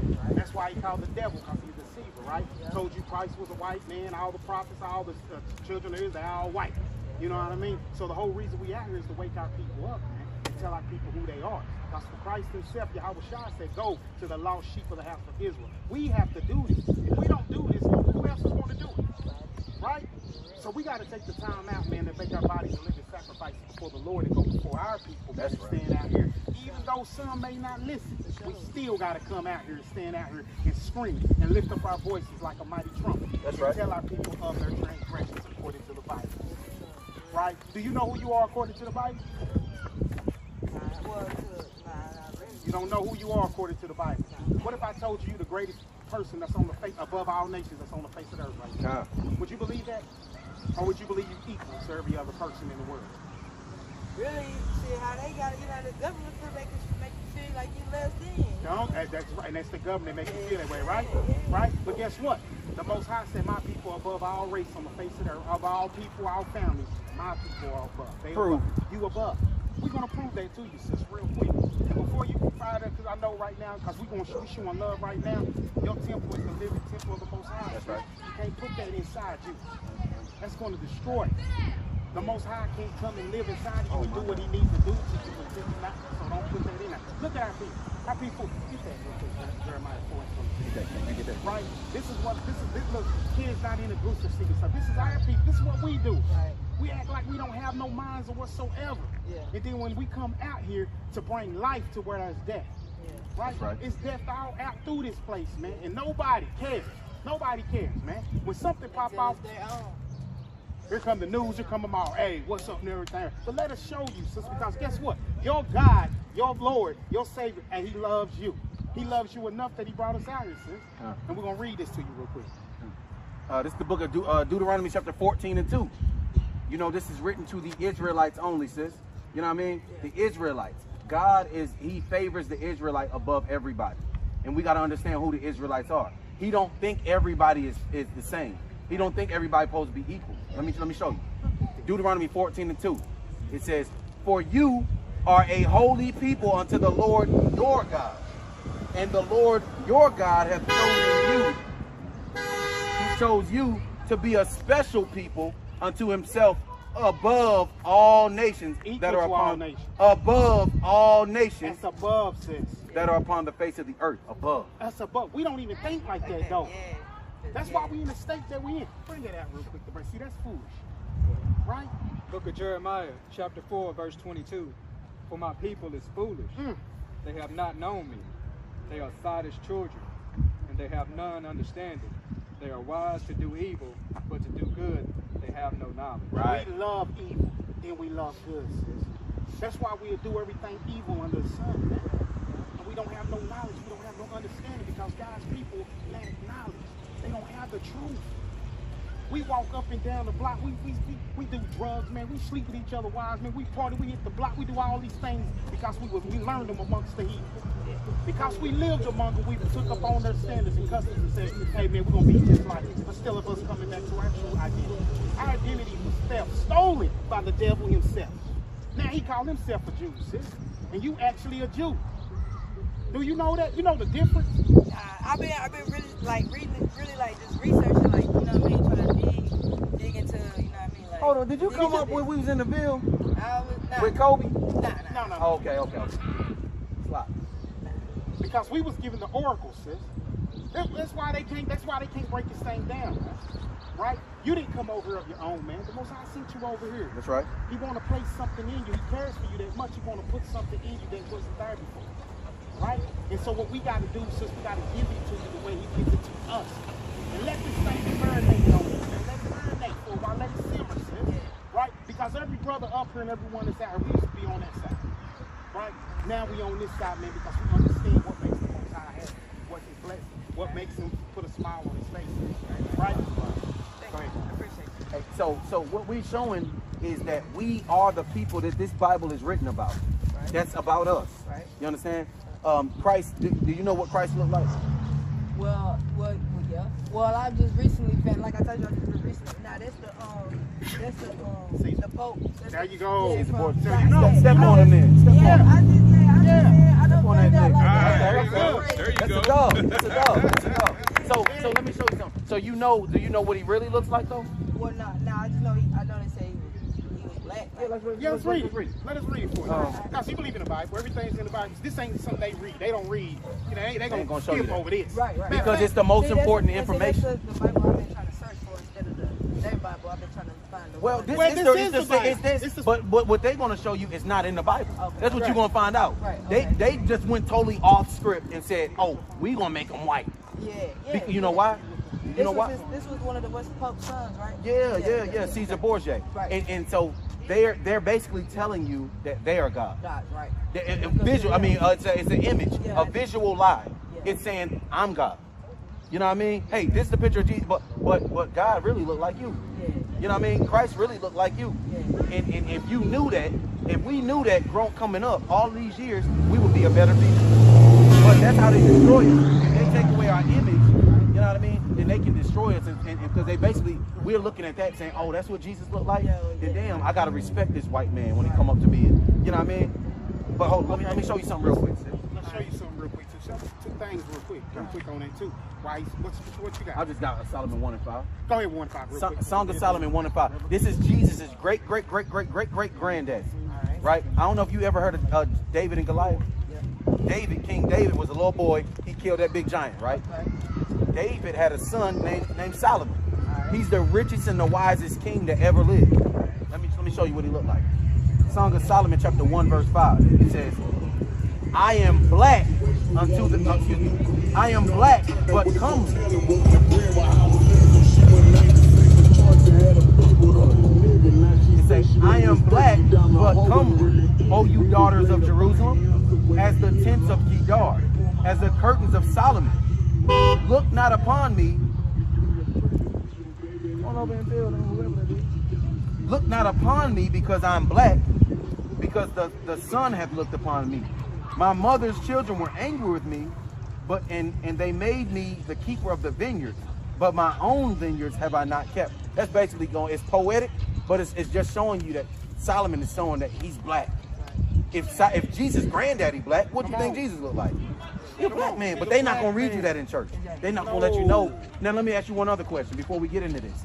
right? That's why he called the devil, because he's a deceiver, right? Told you Christ was a white man, all the prophets, all the children of Israel, they're all white. You know what I mean? So the whole reason we out here is to wake our people up, man, and tell our people who they are. Because for Christ himself, Yahweh Shah said, go to the lost sheep of the house of Israel. We have to do this. If we don't do this, who else is going to do it? Right? So we got to take the time out, man, to make our bodies a living sacrifice before the Lord and go before our people, man, and stand out here. Even though some may not listen, we still got to come out here and stand out here and scream and lift up our voices like a mighty trumpet. That's right. And tell our people of their transgressions according to the Bible. Right? Do you know who you are according to the Bible? You don't know who you are according to the Bible. What if I told you the greatest person that's on the face, above all nations, that's on the face of the earth right now? Would you believe that? Or would you believe you equal to every other person in the world? Really? See how they got to get out of the government to make you feel like you less than. No, that's right. And that's the government making you feel that way, right? Right? But guess what? The Most High said, my people are above all race on the face of the earth, of all people, all families. My people are above. They above. You above. We're going to prove that to you, sis, real quick. And before you can fire that, because I know right now, because we're going to show you love right now, your temple is the living temple of the Most High. That's right. You can't put that inside you. That's going to destroy. The Most High can't come and live inside you and do what he needs to do to you until you not. So don't put that in there. Look at our people. Our people, get that real quick, Jeremiah 4:22. Get that. Right? This look, kids not in the groups of secret stuff. This is our people. This is what we do. Right. We act like we don't have no minds or whatsoever. Yeah. And then when we come out here to bring life to where there's death. Yeah. Right? It's death all out through this place, man. And nobody cares. Nobody cares, man. When something pop off, here come the news, here come them all. Hey, what's up and everything. But let us show you, sister, because guess what? Your God, your Lord, your Savior, and he loves you. He loves you enough that he brought us out here, sis. And we're going to read this to you real quick. This is the book of Deuteronomy chapter 14:2. You know, this is written to the Israelites only, sis. You know what I mean? The Israelites. God he favors the Israelite above everybody. And we got to understand who the Israelites are. He don't think everybody is the same. He don't think everybody supposed to be equal. Let me show you. Deuteronomy 14:2. It says, for you are a holy people unto the Lord your God. And the Lord your God hath chosen you. He chose you to be a special people unto himself above all nations that are upon above all nations. That's above, sis. That are upon the face of the earth. Above. That's above. We don't even think like that, though. That's why we in the state that we in. Bring that out real quick. See, that's foolish. Right? Book of Jeremiah, chapter 4, verse 22. For my people is foolish. They have not known me. They are sottish children, and they have none understanding. They are wise to do evil, but to do good they have no knowledge. Right. We love evil, then we love good, sis. That's why we'll do everything evil under the sun, man. And we don't have no knowledge, we don't have no understanding, because God's people lack knowledge. They don't have the truth. We walk up and down the block. We do drugs, man. We sleep with each other wives, man. We party. We hit the block. We do all these things because we learned them amongst the heathen. Because we lived among them, we took up on their standards and customs and said, hey, man, we're going to be just like this. But still of us coming back to our true identity. Our identity was theft, stolen by the devil himself. Now he called himself a Jew, sis. And you actually a Jew. Do you know that? You know the difference? I've been really like reading, really like just researching, like, you know what I mean, trying to dig into, you know what I mean, like. Hold on, did you come up when we was in the Ville? Nah. With Kobe? Nah. No. Oh, okay. Slide. Because we was given the oracle, sis. That's why they can't break this thing down, right? You didn't come over here of your own, man. The Most High sent you over here. That's right. He want to place something in you. He cares for you that much. He want to put something in you that wasn't there before. Right? And so what we got to do, sis, we got to give it to you the way he gives it to us. And let this thing marinate on you. And let it marinate for a while. Let it simmer, sis. Right? Because every brother up here and everyone that's out here, we used to be on that side. Right? Now we on this side, man, because we understand what makes the Most High happy. What his blessing. What makes him put a smile on his face. Right? Thank you. I appreciate it. Hey, so what we're showing is that we are the people that this Bible is written about. Right. That's about us. Right. You understand? Christ, do you know what Christ looked like? Well, what Yeah. Well, I just recently found, like I told you, I just recently. Now that's the Pope. That's There you go. Yeah, So from, you know. Step on him then. Step yeah, on him. I don't on find that out like nigga. that. There you go. There you That's go. a dog. That's a dog. That's a dog. So let me show you something. So do you know what he really looks like though? Well, no, I just know I know they say he was black. Like, Yeah, let's read it. read it. Let us read it for you. Because you believe in the Bible. Everything's in the Bible. This ain't something they read. They don't read. You know, they gonna gonna show you skip that. over this. Right. Because it's the most important that's information. the Bible I've been trying to search for instead of their Bible. I've been trying to find the Well, one. this Well, is this the, is the Bible. it's It's the- but what they're going to show you is not in the Bible. Okay. That's what Right. you're going to find out. Right, okay. They just went totally off script and said, "Oh, we going to make them white." You know why? You know why? This was one of the West Pope's sons, right? Yeah. Caesar Borgia. Right. And so they're basically telling you that they are God. God, right. Visual. I mean, it's an image, Yeah. a visual lie. Yeah. It's saying I'm God. You know what I mean? Hey, this is the picture of Jesus, but God really looked like you. Yeah. You know what I mean? Christ really looked like you. Yeah. And if you knew that, if we knew that coming up all these years, we would be a better people. But that's how they destroy us. If they take away our image, you know what I mean? Then they can destroy us. And because they basically, we're looking at that saying, oh, that's what Jesus looked like? Yeah. Then damn, I got to respect this white man when he come up to me. And, you know what I mean? But hold on, let me show you something real quick. Let's show you something real quick. Show two things real quick. Real quick on that too. Why? What you got? I just got Solomon 1 and 5. Go ahead, 1-5 real quick. Song of Solomon 1 and 5. This is Jesus' great granddad. Right? I don't know if you ever heard of David and Goliath. King David was a little boy. He killed that big giant, right? David had a son named Solomon. He's the richest and the wisest king that ever lived. Let me show you what he looked like. Song of Solomon chapter 1 verse 5. It says, I am black unto the I am black but comely. It says, I am black but comely, O you daughters of Jerusalem, as the tents of T.O.R, as the curtains of Solomon. Look not upon me. Look not upon me because I'm black, because the sun hath looked upon me. My mother's children were angry with me, and they made me the keeper of the vineyards, but my own vineyards have I not kept. That's basically going, it's poetic, but it's just showing you that Solomon is showing that he's black. If Jesus' granddaddy black, what do you think Jesus looked like? He's a black man, but they're not going to read you that in church. They're not going to let you know. Now let me ask you one other question before we get into this.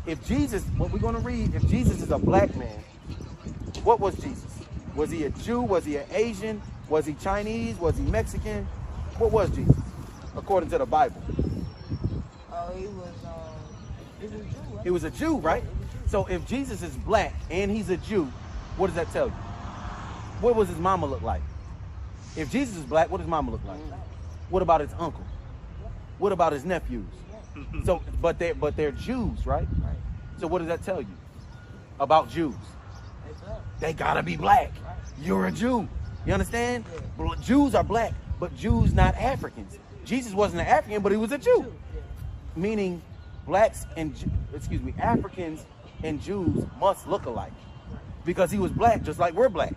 If Jesus, what we're going to read, if Jesus is a black man, what was Jesus? Was he a Jew? Was he an Asian? Was he Chinese? Was he Mexican? What was Jesus, according to the Bible? Oh, he was a Jew. Right? He was a Jew, right? So if Jesus is black and he's a Jew, what does that tell you? What was his mama look like? If Jesus is black, what does mama look like? What about his uncle? What about his nephews? So, but they're Jews, right? So what does that tell you about Jews? They gotta be black. You're a Jew. You understand? Jews are black, but Jews not Africans. Jesus wasn't an African, but he was a Jew. Meaning, Africans and Jews must look alike, because he was black, just like we're black,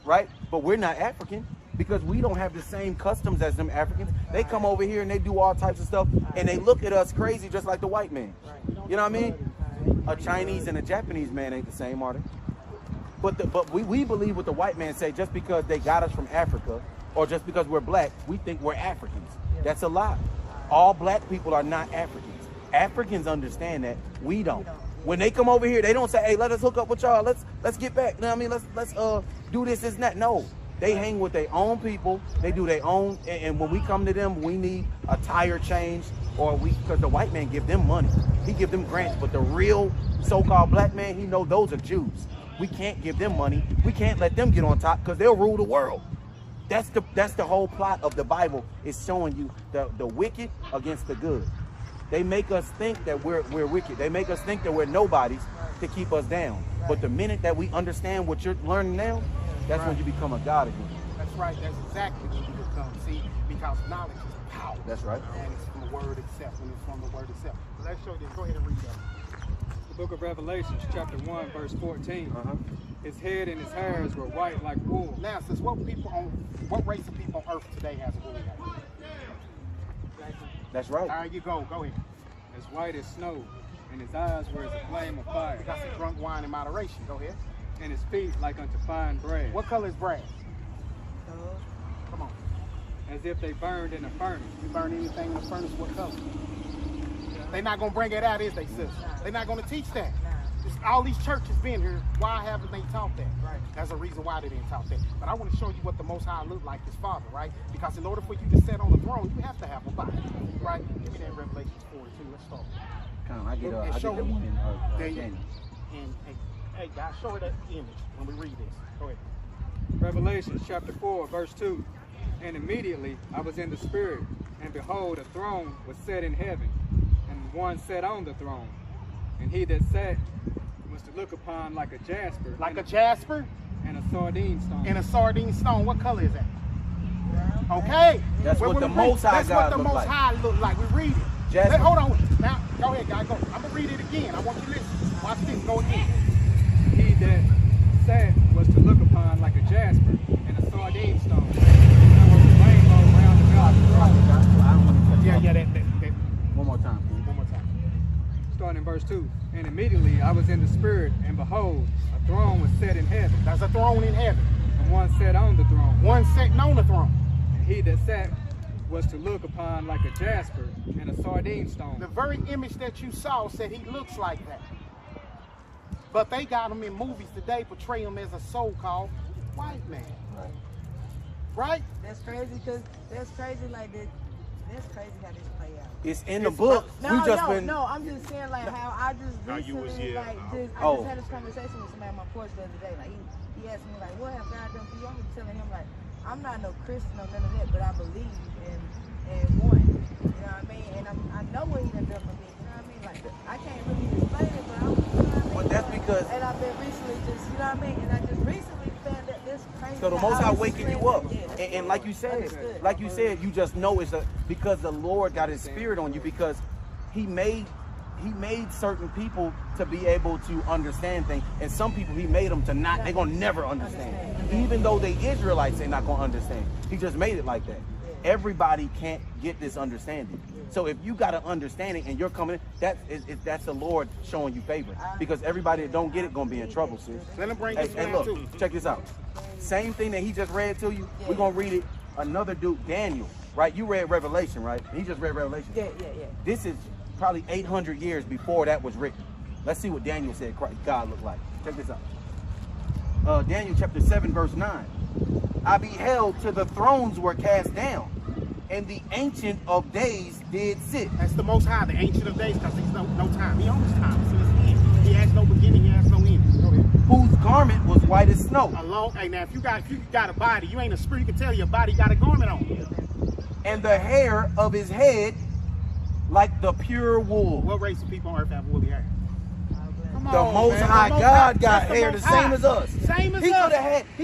right? But we're not African, because we don't have the same customs as them Africans. They come over here and they do all types of stuff, and they look at us crazy just like the white man. You know what I mean? A Chinese and a Japanese man ain't the same, are they? But we believe what the white man say, just because they got us from Africa, or just because we're black, we think we're Africans. That's a lie. All black people are not Africans. Africans understand that. We don't. When they come over here, they don't say, hey, let us hook up with y'all. Let's get back. You know what I mean? Let's do this and that. No. They hang with their own people. They do their own, and when we come to them, we need a tire change, because the white man give them money. He give them grants, but the real so-called black man, he know those are Jews. We can't give them money. We can't let them get on top, because they'll rule the world. That's the whole plot of the Bible, is showing you the wicked against the good. They make us think that we're wicked. They make us think that we're nobodies to keep us down. But the minute that we understand what you're learning now, that's when you become a God again. That's right. That's exactly when you become. See, because knowledge is power. That's right. And it's from the word itself. When it's from the word itself. So let's show you this. Go ahead and read that. The book of Revelations, chapter 1, verse 14. His head and his hairs were white like wool. Now, since what race of people on earth today has a woolly hair? That's right. All right, you go. Go ahead. as white as snow, and his eyes were as a flame of fire, That's a drunk wine in moderation. Go ahead. and his feet like unto fine brass, What color is brass? So, Come on. as if they burned in a furnace. You burn anything in the furnace, what color? They're not going to bring it out, is they, sis? They're not going to teach that. All these churches been here, why haven't they taught that? Right. That's a reason why they didn't taught that. But I want to show you what the Most High looked like, his Father, right? Because in order for you to sit on the throne, you have to have a body, right? Give me that Revelation 4 and 2. Let's start. Come on, I get And I get show the me. one in Then you- Daniel. And hey, guys, show her that image when we read this. Go ahead. Revelation chapter 4, verse 2. And immediately I was in the spirit, and behold, a throne was set in heaven, and one sat on the throne. And he that sat was to look upon like a jasper, Like a jasper and a sardine stone. and a sardine stone. What color is that? Okay. That's what the Most High That's what God the look Most like. High look like. We read it. Jasper. Hold on. Now, go ahead, guy. Go. I'm gonna read it again. I want you to listen. Watch this. Go again. He that sat was to look upon like a jasper and a sardine stone. There was a rainbow round about the throne. I don't want to cut you Yeah, off. yeah. That. One more time, please. One more time. Starting in verse 2. And immediately I was in the spirit, and behold, a throne was set in heaven, That's a throne in heaven. and one sat on the throne. One sitting on the throne. And he that sat was to look upon like a jasper and a sardine stone. The very image that you saw said he looks like that. But they got him in movies today, portray him as a so-called white man. Right. Right? that's crazy because that's crazy like this. That's crazy how this play out. It's in the It's- book. No, we just been. no, I'm just saying like how I just How you was, recently yeah. like just I Oh. just had this conversation with somebody on my porch the other day. Like he asked me like, what have God done for you? I'm just telling him like, I'm not no Christian or none of that, but I believe in one. You know what I mean? And I know what he done for me. You know what I mean? Like I can't really explain it, but I'm, you know what I mean? But that's because- and I've been recently just you know what I mean? And I just recently found that this crazy. So the how Most I High was waking you explaining up, it. Yeah, and like you said, Understood. you just know it's because the Lord got His Spirit on you because He made certain people to be able to understand things, and some people He made them to not. They're gonna never understand, even though they Israelites, they're not gonna understand. He just made it like that. Everybody can't get this understanding. So if you got an understanding and you're coming, that's the Lord showing you favor because everybody that don't get it gonna be in trouble, sis. Let him bring Hey, this hey, man look, too. check this out. Same thing that he just read to you, we're going to read it. Another dude, Daniel, right? You read Revelation, right? He just read Revelation. Yeah. This is probably 800 years before that was written. Let's see what Daniel said God looked like. Check this out. Daniel chapter 7, verse 9. I beheld till the thrones were cast down, and the Ancient of Days did sit. That's the Most High, the Ancient of Days, because he's no time. He owns time. So it's the end. He has no beginning. He has no end. Go ahead. Whose garment was white as snow, Hey, now if you got a body, you ain't a spirit. You can tell your body got a garment on. and the hair of his head like the pure wool. What race of people on earth have woolly hair? Come The Most man. High The Most God High. got That's hair the Most same High. as us. Same as He us.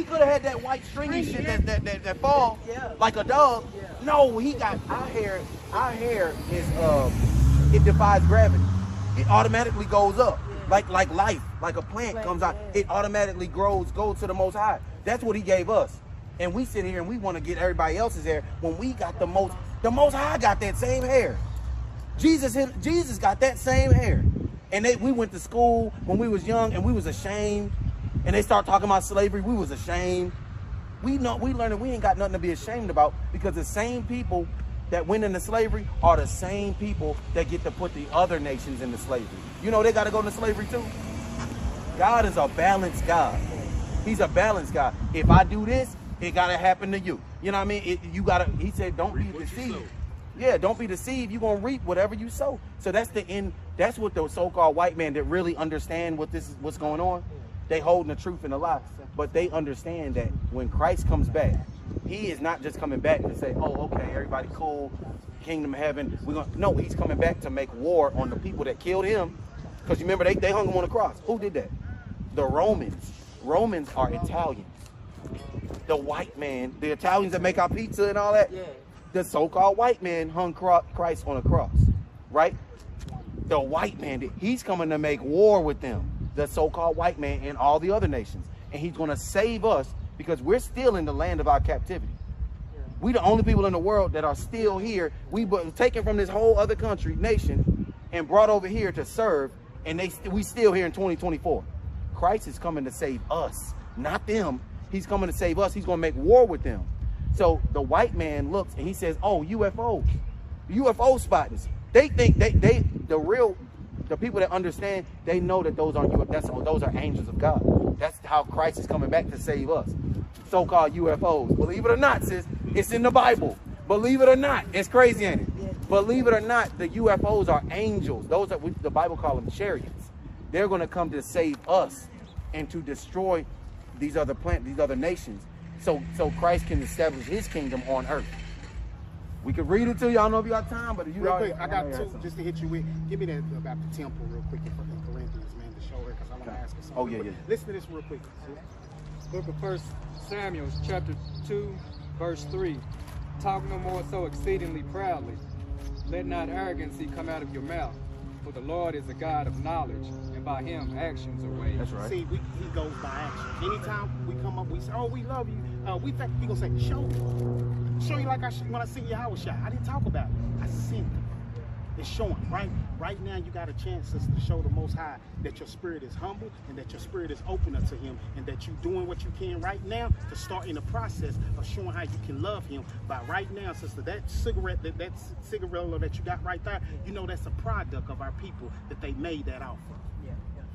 could have had that white stringy shit that fall Yeah. like a dog. Yeah. No, he got our hair. Our hair is it defies gravity. It automatically goes up. Like life, like a plant comes out, it automatically goes to the Most High. That's what He gave us. And we sit here and we want to get everybody else's hair when we got the Most High got that same hair. Jesus got that same hair. And we went to school when we was young and we was ashamed. And they start talking about slavery, we was ashamed. We learned that we ain't got nothing to be ashamed about because the same people that went into slavery are the same people that get to put the other nations into slavery. You know they got to go into slavery too. God is a balanced God. He's a balanced God. If I do this, it got to happen to you. You know what I mean? He said, don't be deceived. Yeah, don't be deceived. You're going to reap whatever you sow. So that's the end. That's what the so-called white man that really understand what's going on. They holding the truth and the lie. But they understand that when Christ comes back, He is not just coming back to say, oh, okay, everybody cool, kingdom of heaven. No, He's coming back to make war on the people that killed Him. Because you remember, they hung Him on the cross. Who did that? The Romans. Romans are Italians. The white man, the Italians that make our pizza and all that. Yeah. The so-called white man hung Christ on a cross, right? The white man, He's coming to make war with them, the so-called white man and all the other nations. And He's going to save us because we're still in the land of our captivity. We the only people in the world that are still here. We were taken from this whole other country, nation, and brought over here to serve, and we still here in 2024. Christ is coming to save us, not them. He's coming to save us. He's going to make war with them. So the white man looks and he says, oh, UFOs. UFO spottings. They think the people that understand, they know that those are angels of God. That's how Christ is coming back to save us. So-called UFOs. Believe it or not, sis, it's in the Bible. Believe it or not, it's crazy, ain't it? Yeah. Believe it or not, the UFOs are angels. Those are, the Bible call them chariots. They're going to come to save us and to destroy these other nations. So Christ can establish his kingdom on earth. We could read it to you. I don't know if you got time, but you real quick, I got two just to hit you with. Give me that about the temple real quick in Corinthians, man, to show her, because I want to ask her something. Oh, yeah, yeah. Listen to this real quick. Book of 1 Samuel, chapter 2, verse 3. Talk no more so exceedingly proudly. Let not arrogancy come out of your mouth. For the Lord is a God of knowledge, and by him actions are weighed. That's right. See, he goes by action. Anytime we come up, we say, oh, we love you. He gonna say, show me. Show you like when I seen your house shot. I didn't talk about it. I seen it. It's showing, right? Right now you got a chance to show the Most High that your spirit is humble and that your spirit is open unto him, and that you're doing what you can right now to start in the process of showing how you can love him. By right now, sister, that cigarette, that cigarette that you got right there, you know that's a product of our people that they made that off of.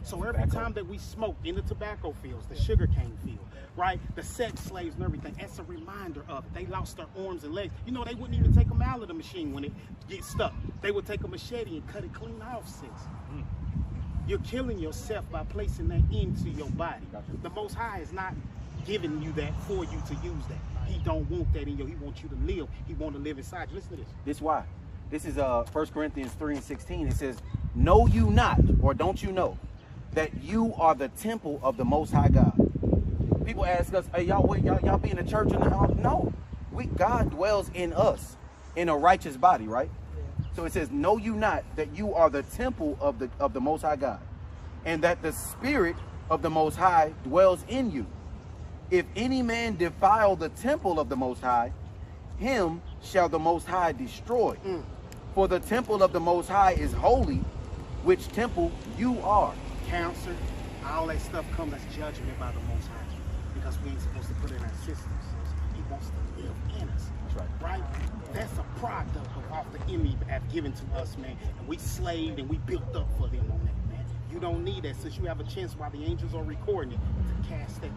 So every time that we smoke in the tobacco fields, the sugarcane field, right, the sex slaves and everything, that's a reminder of it. They lost their arms and legs. You know, they wouldn't even take them out of the machine when it gets stuck. They would take a machete and cut it clean off, sis. You're killing yourself by placing that into your body. The Most High is not giving you that for you to use that. He don't want that in you. He wants you to live. He wants to live inside you. Listen to this. This why. This is 1 Corinthians 3:16. It says, know you not, or don't you know, that you are the temple of the Most High God. People ask us, hey, y'all be in the church? No. God dwells in us in a righteous body, right? So it says, know you not that you are the temple of the Most High God, and that the Spirit of the Most High dwells in you. If any man defile the temple of the Most High, him shall the Most High destroy. For the temple of the Most High is holy, which temple you are. Cancer, all that stuff comes as judgment by the Most High, because we ain't supposed to put it in our systems. He wants to live in us. That's right. Right? That's a product of all the enemy have given to us, man. And we slaved and we built up for them on that, man. You don't need that, since you have a chance while the angels are recording it to cast that